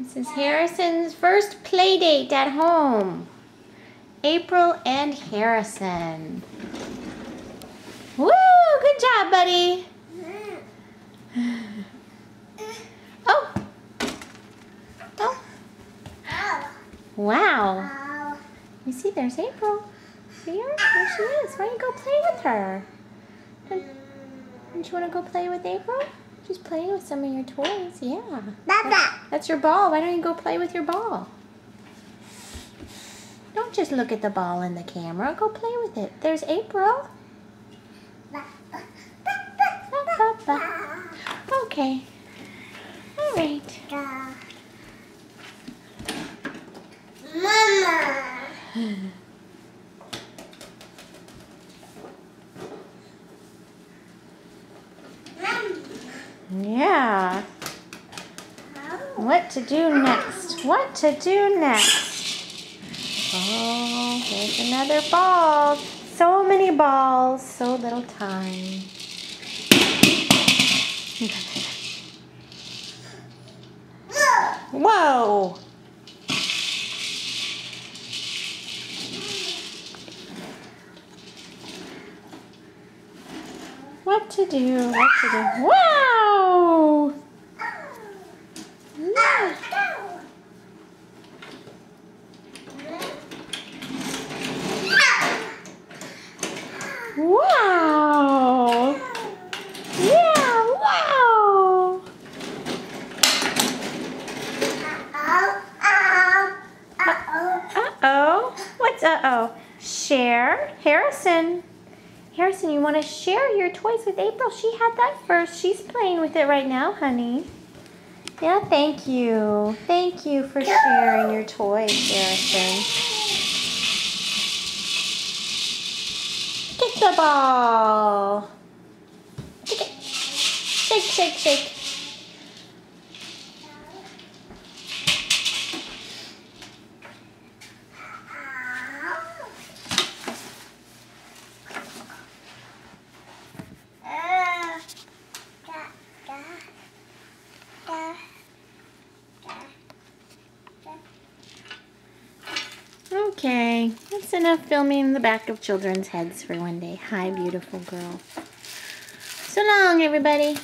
This is Harrison's first play date at home. April and Harrison. Woo! Good job, buddy. Oh. Oh. Wow. You see, there's April. See her? There she is. Why don't you go play with her? Don't you want to go play with April? She's playing with some of your toys. Yeah. That's your ball. Why don't you go play with your ball? Don't just look at the ball in the camera. Go play with it. There's April. Okay. All right. Mama. Yeah. What to do next? What to do next? Oh, there's another ball. So many balls, so little time. Whoa! What to do? What to do? Wow! Yeah. Wow! Yeah! Wow! Uh-oh. What's uh-oh? Share. Harrison. Harrison, you want to share your toys with April? She had that first. She's playing with it right now, honey. Yeah, thank you. Thank you for sharing your toys, Harrison. Kick the ball. Kick it. Shake, shake, shake. Okay, that's enough filming the back of children's heads for one day. Hi, beautiful girl. So long, everybody.